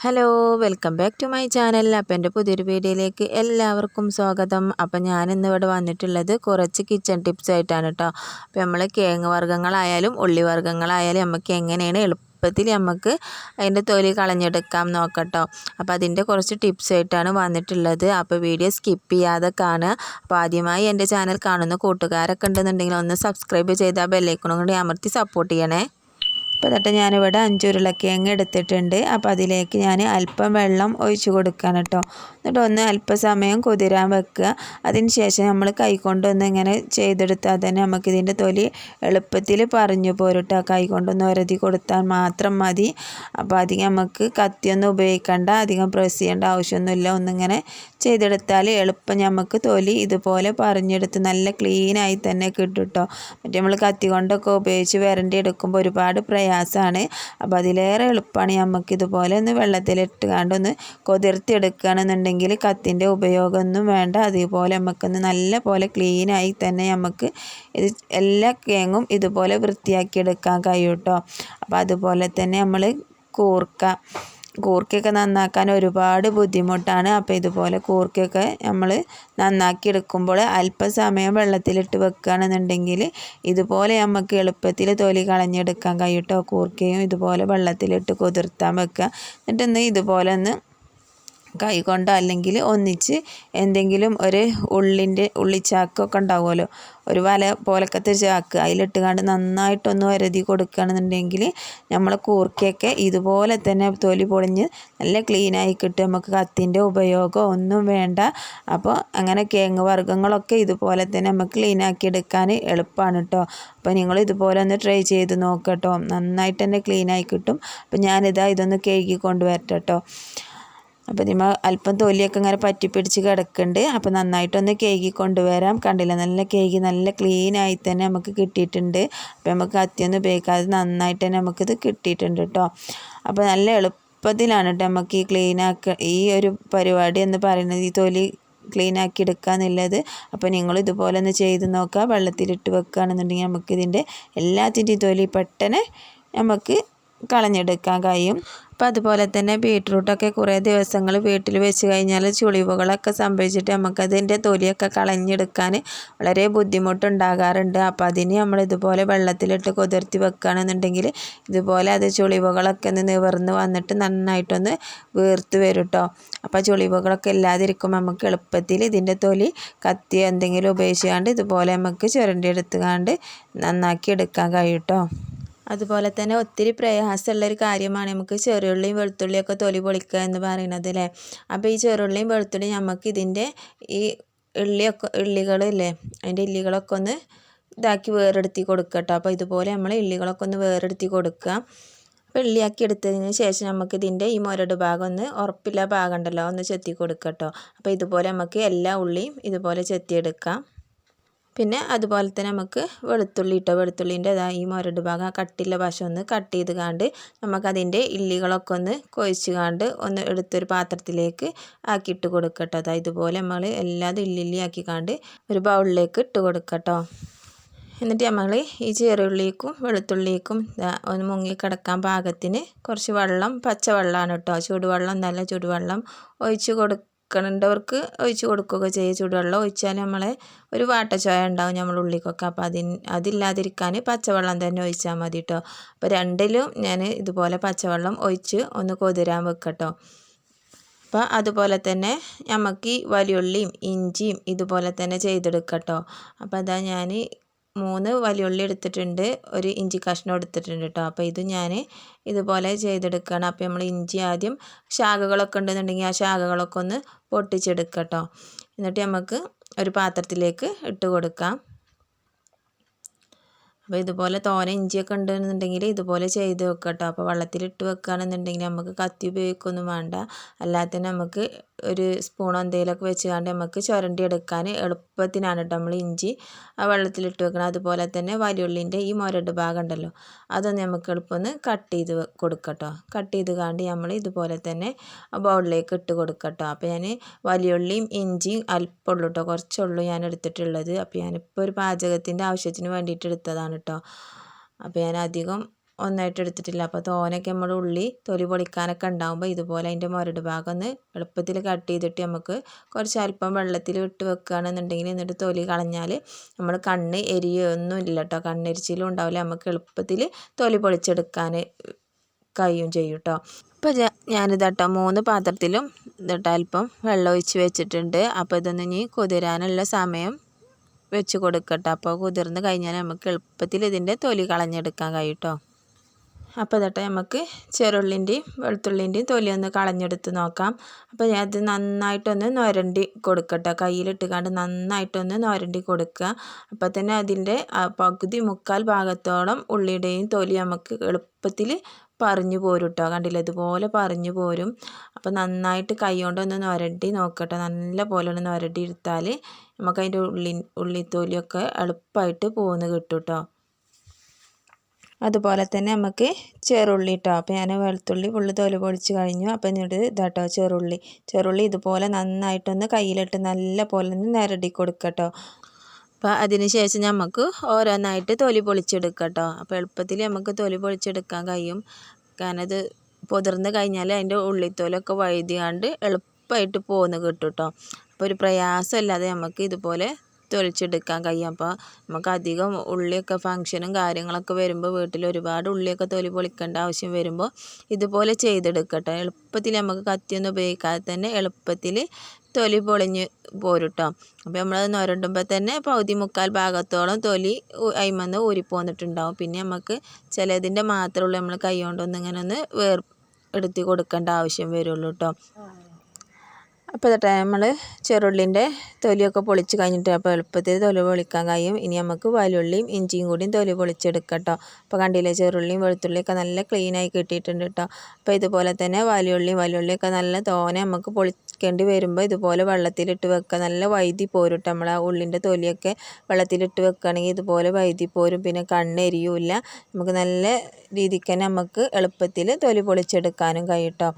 Hello welcome back to my channel. അപ്പോൾ എൻ്റെ പുതിയൊരു വീഡിയോയിലേക്ക് എല്ലാവർക്കും സ്വാഗതം. അപ്പോൾ ഞാനിന്നിവിടെ വന്നിട്ടുള്ളത് കുറച്ച് കിച്ചൺ ടിപ്സ് ആയിട്ടാണ് കേട്ടോ. അപ്പോൾ നമ്മൾ കിഴങ്ങ് വർഗ്ഗങ്ങളായാലും ഉള്ളി വർഗ്ഗങ്ങളായാലും നമുക്ക് എങ്ങനെയാണ് എളുപ്പത്തിൽ നമുക്ക് അതിൻ്റെ തൊലി കളഞ്ഞെടുക്കാം നോക്കട്ടോ. അപ്പോൾ അതിൻ്റെ കുറച്ച് ടിപ്സ് ആയിട്ടാണ് വന്നിട്ടുള്ളത്. അപ്പോൾ വീഡിയോ സ്കിപ്പ് ചെയ്യാതെ കാണുക. അപ്പോൾ ആദ്യമായി എൻ്റെ ചാനൽ കാണുന്ന കൂട്ടുകാരൊക്കെ ഉണ്ടെന്നുണ്ടെങ്കിൽ ഒന്ന് സബ്സ്ക്രൈബ് ചെയ്താൽ ബെല്ലൈക്കണും കൂടി അമർത്തി സപ്പോർട്ട് ചെയ്യണേ. അപ്പോൾ എന്നിട്ട് ഞാനിവിടെ 5 ഉരുളക്കിഴങ്ങ് എടുത്തിട്ടുണ്ട്. അപ്പോൾ അതിലേക്ക് ഞാൻ അല്പം വെള്ളം ഒഴിച്ച് കൊടുക്കാൻ കേട്ടോ. എന്നിട്ട് ഒന്ന് അല്പസമയം കുതിരാൻ വെക്കുക. അതിന് ശേഷം നമ്മൾ കൈകൊണ്ടൊന്ന് ഇങ്ങനെ ചെയ്തെടുത്താൽ തന്നെ നമുക്കിതിൻ്റെ തൊലി എളുപ്പത്തിൽ പറഞ്ഞു പോരുട്ടോ. കൈകൊണ്ടൊന്ന് ഉരതി കൊടുത്താൽ മാത്രം മതി. അപ്പോൾ അധികം നമുക്ക് കത്തിയൊന്നും ഉപയോഗിക്കേണ്ട, അധികം പ്രസ് ചെയ്യേണ്ട ആവശ്യമൊന്നുമില്ല. ഒന്നിങ്ങനെ ചെയ്തെടുത്താൽ എളുപ്പം നമുക്ക് തൊലി ഇതുപോലെ പറഞ്ഞെടുത്ത് നല്ല ക്ലീനായി തന്നെ കിട്ടും കേട്ടോ. മറ്റേ നമ്മൾ കത്തി കൊണ്ടൊക്കെ ഉപയോഗിച്ച് വരണ്ടി എടുക്കുമ്പോൾ ഒരുപാട് പ്രയാസമാണ്. അപ്പോൾ അതിലേറെ എളുപ്പമാണ് നമുക്ക് ഇതുപോലെ ഒന്ന് വെള്ളത്തിലിട്ട് കണ്ടൊന്ന് കുതിർത്തി എടുക്കുകയാണെന്നുണ്ടെങ്കിൽ കത്തിൻ്റെ ഉപയോഗമൊന്നും വേണ്ട. അതേപോലെ നമുക്കൊന്ന് നല്ല പോലെ ക്ലീനായി തന്നെ നമുക്ക് ഇത് എല്ലാ കിഴങ്ങും ഇതുപോലെ വൃത്തിയാക്കി എടുക്കാൻ കഴിയും കേട്ടോ. അപ്പോൾ അതുപോലെ തന്നെ നമ്മൾ കൂർക്കയൊക്കെ നന്നാക്കാൻ ഒരുപാട് ബുദ്ധിമുട്ടാണ്. അപ്പോൾ ഇതുപോലെ കൂർക്കയൊക്കെ നമ്മൾ നന്നാക്കി എടുക്കുമ്പോൾ അല്പസമയം വെള്ളത്തിലിട്ട് വെക്കുകയാണെന്നുണ്ടെങ്കിൽ ഇതുപോലെ നമുക്ക് എളുപ്പത്തിൽ തൊലി കളഞ്ഞെടുക്കാൻ കഴിയും കേട്ടോ. കൂർക്കയും ഇതുപോലെ വെള്ളത്തിലിട്ട് കുതിർത്താൻ വെക്കുക. എന്നിട്ടൊന്ന് ഇതുപോലെ ഒന്ന് കൈകൊണ്ടോ അല്ലെങ്കിൽ ഒന്നിച്ച് എന്തെങ്കിലും ഒരു ഉള്ളിച്ചാക്കൊക്കെ ഉണ്ടാവുമല്ലോ, ഒരു വല പോലക്കത്തെ ചാക്ക്, അതിലിട്ട് കണ്ട് നന്നായിട്ടൊന്ന് വരതി കൊടുക്കുകയാണെന്നുണ്ടെങ്കിൽ നമ്മൾ കൂർക്കയൊക്കെ ഇതുപോലെ തന്നെ തൊലി പൊളിഞ്ഞ് നല്ല ക്ലീനായി കിട്ടും. നമുക്ക് കത്തിൻ്റെ ഉപയോഗം ഒന്നും വേണ്ട. അപ്പോൾ അങ്ങനെ കിഴങ്ങ് വർഗ്ഗങ്ങളൊക്കെ ഇതുപോലെ തന്നെ നമുക്ക് ക്ലീനാക്കി എടുക്കാൻ എളുപ്പമാണ് കേട്ടോ. അപ്പോൾ നിങ്ങൾ ഇതുപോലെ ഒന്ന് ട്രൈ ചെയ്ത് നോക്കട്ടോ, നന്നായിട്ട് തന്നെ ക്ലീനായി കിട്ടും. അപ്പോൾ ഇതൊന്ന് കഴുകി കൊണ്ടുവരട്ടെ കേട്ടോ. അപ്പോൾ ഇതിന്മേൽ അല്പം തൊലിയൊക്കെ ഇങ്ങനെ പറ്റി പിടിച്ച് കിടക്കുന്നുണ്ട്. അപ്പോൾ നന്നായിട്ടൊന്ന് കഴുകി കൊണ്ടുവരാം. കണ്ടില്ല, നല്ല കഴുകി നല്ല ക്ലീനായി തന്നെ നമുക്ക് കിട്ടിയിട്ടുണ്ട്. അപ്പോൾ നമുക്ക് കത്തിയൊന്നും ഉപയോഗിക്കാതെ നന്നായിട്ട് തന്നെ നമുക്കിത് കിട്ടിയിട്ടുണ്ട് കേട്ടോ. അപ്പോൾ നല്ല എളുപ്പത്തിലാണ് കേട്ടോ നമുക്ക് ഈ ഒരു പരിപാടി എന്ന് പറയുന്നത്, ഈ തൊലി ക്ലീനാക്കി എടുക്കുക എന്നുള്ളത്. അപ്പോൾ നിങ്ങൾ ഇതുപോലെ ഒന്ന് ചെയ്ത് നോക്കുക. വെള്ളത്തിലിട്ട് വെക്കുകയാണെന്നുണ്ടെങ്കിൽ നമുക്കിതിൻ്റെ എല്ലാത്തിൻ്റെയും തൊലി പെട്ടെന്ന് നമുക്ക് കളഞ്ഞെടുക്കാൻ കഴിയും. അപ്പോൾ അതുപോലെ തന്നെ ബീട്രൂട്ടൊക്കെ കുറേ ദിവസങ്ങൾ വീട്ടിൽ വെച്ച് കഴിഞ്ഞാൽ ചുളിവുകളൊക്കെ സംഭവിച്ചിട്ട് നമുക്കതിൻ്റെ തൊലിയൊക്കെ കളഞ്ഞെടുക്കാൻ വളരെ ബുദ്ധിമുട്ടുണ്ടാകാറുണ്ട്. അപ്പോൾ അതിന് നമ്മൾ ഇതുപോലെ വെള്ളത്തിലിട്ട് കുതിർത്തി വെക്കുകയാണെന്നുണ്ടെങ്കിൽ ഇതുപോലെ അത് ചുളിവുകളൊക്കെ ഒന്ന് നിവർന്ന് വന്നിട്ട് നന്നായിട്ടൊന്ന് വീർത്ത് വരും കേട്ടോ. അപ്പോൾ ചുളിവുകളൊക്കെ ഇല്ലാതിരിക്കുമ്പോൾ നമുക്ക് എളുപ്പത്തിൽ ഇതിൻ്റെ തൊലി കത്തി എന്തെങ്കിലും ഉപയോഗിച്ചുകൊണ്ട് ഇതുപോലെ നമുക്ക് ചുരണ്ടി എടുത്തുകൊണ്ട് നന്നാക്കി എടുക്കാൻ കഴിയും കേട്ടോ. അതുപോലെ തന്നെ ഒത്തിരി പ്രയാസമുള്ളൊരു കാര്യമാണ് നമുക്ക് ചെറുള്ളിയും വെളുത്തുള്ളിയൊക്കെ തൊലി പൊളിക്കുക എന്ന് പറയുന്നത് അല്ലേ. അപ്പോൾ ഈ ചെറുള്ളിയും വെളുത്തുള്ളിയും നമുക്ക് ഇതിൻ്റെ ഈ ഇള്ളികളില്ലേ, അതിൻ്റെ ഇല്ലികളൊക്കെ ഒന്ന് ഇതാക്കി വേറെടുത്തി കൊടുക്കുക കേട്ടോ. അപ്പോൾ ഇതുപോലെ നമ്മൾ ഇല്ലികളൊക്കെ ഒന്ന് വേറെടുത്തി കൊടുക്കുക. അപ്പോൾ ഇള്ളിയാക്കി എടുത്തതിന് ശേഷം നമുക്ക് ഇതിൻ്റെ ഈ മുരട് ഭാഗം ഒന്ന് ഉറപ്പില്ല ഭാഗം ഉണ്ടല്ലോ, ഒന്ന് ചെത്തി കൊടുക്കുക കേട്ടോ. അപ്പോൾ ഇതുപോലെ നമുക്ക് എല്ലാ ഉള്ളിയും ഇതുപോലെ ചെത്തിയെടുക്കാം. പിന്നെ അതുപോലെ തന്നെ നമുക്ക് വെളുത്തുള്ളീൻ്റെ ഈ മുരട് ഭാഗം കട്ടിയുള്ള വശം ഒന്ന് കട്ട് ചെയ്ത് കാണ്ട് നമുക്കതിൻ്റെ ഇല്ലികളൊക്കെ ഒന്ന് കൊഴിച്ച് കാണ്ട് ഒന്ന് എടുത്തൊരു പാത്രത്തിലേക്ക് ആക്കിയിട്ട് കൊടുക്കട്ടോ. അതായത് ഇതുപോലെ നമ്മൾ എല്ലാതും ഇല്ലി ആക്കി കാണ്ട് ഒരു ബൗളിലേക്ക് ഇട്ട് കൊടുക്കട്ടോ. എന്നിട്ട് നമ്മൾ ഈ ചെറുള്ളിക്കും വെളുത്തുള്ളിക്കും ഒന്ന് മുങ്ങി കിടക്കാൻ പാകത്തിന് കുറച്ച് വെള്ളം, പച്ചവെള്ളമാണ് കേട്ടോ, ചൂടുവെള്ളം, നല്ല ചൂടുവെള്ളം ഒഴിച്ച് കൊടുക്കണവർക്ക് ഒഴിച്ച് കൊടുക്കുകയൊക്കെ ചെയ്യുക. ചൂടുവെള്ളം ഒഴിച്ചാൽ നമ്മളെ ഒരു വാട്ടച്ചോയ ഉണ്ടാവും നമ്മൾ ഉള്ളിക്കൊക്കെ. അപ്പോൾ അതില്ലാതിരിക്കാൻ പച്ചവെള്ളം തന്നെ ഒഴിച്ചാൽ മതി കേട്ടോ. അപ്പോൾ രണ്ടിലും ഞാൻ ഇതുപോലെ പച്ചവെള്ളം ഒഴിച്ച് ഒന്ന് കൊതിരാൻ വെക്കട്ടോ. അപ്പോൾ അതുപോലെ തന്നെ നമുക്ക് ഈ വലിയുള്ളിയും ഇഞ്ചിയും ഇതുപോലെ തന്നെ ചെയ്തെടുക്കട്ടോ. അപ്പോൾ അതാ ഞാൻ 3 വലിയുള്ളി എടുത്തിട്ടുണ്ട്, ഒരു ഇഞ്ചി കഷ്ണം എടുത്തിട്ടുണ്ട് കേട്ടോ. അപ്പോൾ ഇത് ഞാൻ ഇതുപോലെ ചെയ്തെടുക്കുകയാണ്. അപ്പോൾ നമ്മൾ ഇഞ്ചി ആദ്യം ശാഖകളൊക്കെ ഉണ്ടെന്നുണ്ടെങ്കിൽ ആ ശാഖകളൊക്കെ ഒന്ന് പൊട്ടിച്ചെടുക്കട്ടോ. എന്നിട്ട് നമുക്ക് ഒരു പാത്രത്തിലേക്ക് ഇട്ട് കൊടുക്കാം. അപ്പോൾ ഇതുപോലെ തോനെ ഇഞ്ചിയൊക്കെ ഉണ്ടെന്നുണ്ടെങ്കിൽ ഇതുപോലെ ചെയ്ത് വെക്കട്ടോ. അപ്പോൾ വെള്ളത്തിലിട്ട് വെക്കുകയാണെന്നുണ്ടെങ്കിൽ നമുക്ക് കത്തി ഉപയോഗിക്കൊന്നും വേണ്ട, അല്ലാതെ തന്നെ നമുക്ക് ഒരു സ്പൂണോ എന്തെങ്കിലുമൊക്കെ വെച്ചുകൊണ്ട് നമുക്ക് ചുരണ്ടി എടുക്കാൻ എളുപ്പത്തിനാണ് കേട്ടോ നമ്മൾ ഇഞ്ചി ആ വെള്ളത്തിലിട്ട് വെക്കണം. അതുപോലെ തന്നെ വലിയുള്ളിൻ്റെ ഈ മുരട് ഭാഗം ഉണ്ടല്ലോ, അതൊന്ന് നമുക്ക് എളുപ്പമൊന്ന് കട്ട് ചെയ്ത് കൊടുക്കട്ടോ. കട്ട് ചെയ്ത് കാണ്ട് നമ്മൾ ഇതുപോലെ തന്നെ ബൗളിലേക്ക് ഇട്ട് കൊടുക്കട്ടോ. അപ്പോൾ ഞാൻ വലിയുള്ളിയും ഇഞ്ചിയും അല്പമുള്ളൂ കേട്ടോ, കുറച്ചുള്ളൂ ഞാൻ എടുത്തിട്ടുള്ളത്. അപ്പോൾ ഞാനിപ്പോൾ ഒരു പാചകത്തിൻ്റെ ആവശ്യത്തിന് വേണ്ടിയിട്ട് എടുത്തതാണ് കേട്ടോ. അപ്പോൾ ഞാൻ അധികം ഒന്നായിട്ട് എടുത്തിട്ടില്ല. അപ്പോൾ തോനൊക്കെ നമ്മൾ ഉള്ളി തൊലി പൊളിക്കാനൊക്കെ ഉണ്ടാകുമ്പോൾ ഇതുപോലെ അതിൻ്റെ മുരട് ഭാഗം ഒന്ന് എളുപ്പത്തിൽ കട്ട് ചെയ്തിട്ട് നമുക്ക് കുറച്ച് അല്പം വെള്ളത്തിൽ ഇട്ട് വെക്കുകയാണെന്നുണ്ടെങ്കിൽ എന്നിട്ട് തൊലി കളഞ്ഞാൽ നമ്മൾ കണ്ണ് എരിയൊന്നും ഇല്ല കേട്ടോ, കണ്ണെരിച്ചിലും ഉണ്ടാവില്ല. നമുക്ക് എളുപ്പത്തിൽ തൊലി പൊളിച്ചെടുക്കാൻ കഴിയും ചെയ്യും കേട്ടോ. അപ്പോൾ ഞാനിതട്ടോ 3 പാത്രത്തിലും ഇതട്ടോ അല്പം വെള്ളം ഒഴിച്ച് വെച്ചിട്ടുണ്ട്. അപ്പോൾ ഇതൊന്ന് ഇനി കുതിരാനുള്ള സമയം വെച്ച് കൊടുക്കട്ടെ. അപ്പോൾ കുതിർന്ന് കഴിഞ്ഞാൽ നമുക്ക് എളുപ്പത്തിൽ ഇതിൻ്റെ തൊലി കളഞ്ഞെടുക്കാൻ കഴിയും കേട്ടോ. അപ്പോൾ ഇതട്ടെ നമുക്ക് ചെറുള്ളിൻ്റെയും വെളുത്തുള്ളിൻ്റെയും തൊലി ഒന്ന് കളഞ്ഞെടുത്ത് നോക്കാം. അപ്പോൾ ഞാൻ അത് നന്നായിട്ടൊന്ന് നൊരണ്ടി കൊടുക്കട്ടെ, കയ്യിലിട്ടുകൊണ്ട് നന്നായിട്ടൊന്ന് നൊരണ്ടി കൊടുക്കുക. അപ്പോൾ തന്നെ അതിൻ്റെ പകുതി 3/4 ഭാഗത്തോളം ഉള്ളിയുടെയും തൊലി നമുക്ക് എളുപ്പത്തിൽ പറഞ്ഞു പോരും കേട്ടോ. കണ്ടില്ല, ഇതുപോലെ പറഞ്ഞു പോരും. അപ്പോൾ നന്നായിട്ട് കൈ കൊണ്ടൊന്ന് നൊരണ്ടി നോക്കട്ടെ. നല്ല പോലെ ഒന്ന് നൊരണ്ടി എടുത്താൽ നമുക്ക് അതിൻ്റെ ഉള്ളിത്തൊലിയൊക്കെ എളുപ്പമായിട്ട് പോന്ന് കിട്ടും കേട്ടോ. അതുപോലെ തന്നെ നമുക്ക് ചെറുള്ളി കേട്ടോ. അപ്പോൾ ഞാൻ വെളുത്തുള്ളി ഫുള്ള് തൊലി പൊളിച്ച് കഴിഞ്ഞു. അപ്പോൾ എന്നിട്ട് ഇതാട്ടോ ചെറുള്ളി ഇതുപോലെ നന്നായിട്ടൊന്ന് കയ്യിലിട്ട് നല്ല പോലെ ഒന്ന് നിരടി കൊടുക്കട്ടോ. അപ്പോൾ അതിന് ശേഷം നമുക്ക് ഓരോന്നായിട്ട് തൊലി പൊളിച്ചെടുക്കാം കേട്ടോ. അപ്പോൾ എളുപ്പത്തിൽ നമുക്ക് തൊലി പൊളിച്ചെടുക്കാൻ കഴിയും. കാരണം ഇത് പൊതിർന്ന് കഴിഞ്ഞാൽ അതിൻ്റെ ഉള്ളിത്തോലൊക്കെ വഴുതിയാണ്ട് എളുപ്പമായിട്ട് പോന്ന് കിട്ടും കേട്ടോ. അപ്പോൾ ഒരു പ്രയാസമില്ലാതെ നമുക്ക് ഇതുപോലെ തൊലിച്ചെടുക്കാൻ കഴിയും. അപ്പോൾ നമുക്ക് അധികം ഉള്ളിയൊക്കെ ഫങ്ഷനും കാര്യങ്ങളൊക്കെ വരുമ്പോൾ വീട്ടിൽ ഒരുപാട് ഉള്ളിയൊക്കെ തൊലി പൊളിക്കേണ്ട ആവശ്യം വരുമ്പോൾ ഇതുപോലെ ചെയ്തെടുക്കട്ടെ. എളുപ്പത്തിൽ നമുക്ക് കത്തിയൊന്നും ഉപയോഗിക്കാതെ തന്നെ എളുപ്പത്തിൽ തൊലി പൊളിഞ്ഞ് പോരും കേട്ടോ. അപ്പോൾ നമ്മളത് നൊരണ്ടുമ്പോൾ തന്നെ പകുതി 3/4 ഭാഗത്തോളം തൊലി അയിമന്ന് ഊരിപ്പോന്നിട്ടുണ്ടാവും. പിന്നെ നമുക്ക് ചിലതിൻ്റെ മാത്രമുള്ളൂ നമ്മൾ കൈ കൊണ്ടൊന്ന് ഇങ്ങനെ ഒന്ന് എടുത്തി കൊടുക്കേണ്ട ആവശ്യം വരുള്ളൂ കേട്ടോ. അപ്പോൾ ഇതട്ടെ നമ്മൾ ചെറുള്ളിൻ്റെ തൊലിയൊക്കെ പൊളിച്ച് കഴിഞ്ഞിട്ട് അപ്പോൾ എളുപ്പത്തിൽ തൊലി പൊളിക്കാൻ കഴിയും. ഇനി നമുക്ക് വലിയുള്ളിയും ഇഞ്ചിയും കൂടിയും തൊലി പൊളിച്ചെടുക്കാം കേട്ടോ. അപ്പോൾ കണ്ടില്ലേ, ചെറുള്ളിയും വെളുത്തുള്ളിയൊക്കെ നല്ല ക്ലീനായി കിട്ടിയിട്ടുണ്ട് കേട്ടോ. അപ്പോൾ ഇതുപോലെ തന്നെ വലിയുള്ളിയൊക്കെ നല്ല തോനെ നമുക്ക് പൊളിക്കേണ്ടി വരുമ്പോൾ ഇതുപോലെ വെള്ളത്തിലിട്ട് വെക്കുക. നല്ല വൈദ്യ പോരും കേട്ടോ. നമ്മൾ ആ ഉള്ളിൻ്റെ തൊലിയൊക്കെ വെള്ളത്തിലിട്ട് വെക്കുകയാണെങ്കിൽ ഇതുപോലെ വൈദ്യ പോരും. പിന്നെ കണ്ണെരിയൂല്ല. നമുക്ക് നല്ല രീതിക്ക് തന്നെ നമുക്ക് എളുപ്പത്തിൽ തൊലി പൊളിച്ചെടുക്കാനും കഴിയും കേട്ടോ.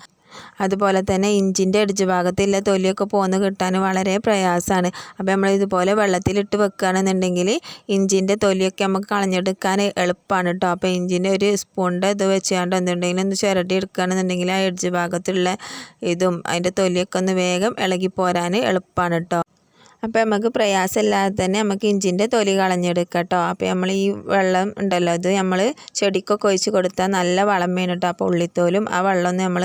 അതുപോലെ തന്നെ ഇഞ്ചിൻ്റെ ഇടച്ച് ഭാഗത്തുള്ള തൊലിയൊക്കെ പോന്ന് കിട്ടാൻ വളരെ പ്രയാസമാണ്. അപ്പോൾ നമ്മൾ ഇതുപോലെ വെള്ളത്തിലിട്ട് വെക്കുകയാണെന്നുണ്ടെങ്കിൽ ഇഞ്ചിൻ്റെ തൊലിയൊക്കെ നമുക്ക് കളഞ്ഞെടുക്കാൻ എളുപ്പമാണ് കേട്ടോ. അപ്പോൾ ഇഞ്ചിൻ്റെ ഒരു സ്പൂണിൻ്റെ ഇത് വെച്ചുകൊണ്ട് എന്തുണ്ടെങ്കിലും ഒന്ന് ചിരട്ടി എടുക്കുകയാണെന്നുണ്ടെങ്കിൽ ആ ഇടച്ച് ഭാഗത്തുള്ള ഇതും അതിൻ്റെ തൊലിയൊക്കെ ഒന്ന് വേഗം ഇളകി പോരാൻ എളുപ്പമാണ് കേട്ടോ. അപ്പോൾ നമുക്ക് പ്രയാസമില്ലാതെ തന്നെ നമുക്ക് ഇഞ്ചിൻ്റെ തൊലി കളഞ്ഞെടുക്കാം കേട്ടോ. അപ്പോൾ നമ്മൾ ഈ വെള്ളം ഉണ്ടല്ലോ, ഇത് നമ്മൾ ചെടിക്കൊക്കെ ഒഴിച്ച് കൊടുത്താൽ നല്ല വളം വേണം കേട്ടോ. അപ്പോൾ ഉള്ളിത്തോലും ആ വെള്ളമൊന്നും നമ്മൾ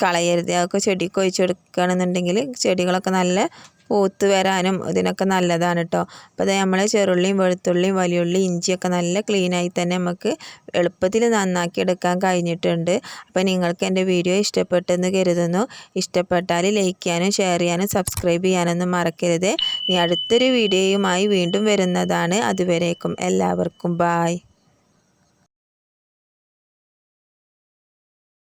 കളയരുത്. അതൊക്കെ ചെടിക്ക് ഒഴിച്ച് കൊടുക്കുകയാണെന്നുണ്ടെങ്കിൽ ചെടികളൊക്കെ നല്ല പൂത്ത് വരാനും ഇതിനൊക്കെ നല്ലതാണ് കേട്ടോ. അപ്പോൾ അത് നമ്മൾ ചെറുള്ളിയും വെളുത്തുള്ളിയും വലിയുള്ളി ഇഞ്ചിയൊക്കെ നല്ല ക്ലീനായി തന്നെ നമുക്ക് എളുപ്പത്തിൽ നന്നാക്കി എടുക്കാൻ കഴിഞ്ഞിട്ടുണ്ട്. അപ്പോൾ നിങ്ങൾക്ക് എൻ്റെ വീഡിയോ ഇഷ്ടപ്പെട്ടെന്ന് കരുതുന്നു. ഇഷ്ടപ്പെട്ടാൽ ലൈക്ക് ചെയ്യാനും ഷെയർ ചെയ്യാനും സബ്സ്ക്രൈബ് ചെയ്യാനൊന്നും മറക്കരുത്. ഇനി അടുത്തൊരു വീഡിയോയുമായി വീണ്ടും വരുന്നതാണ്. അതുവരേക്കും എല്ലാവർക്കും ബായ്.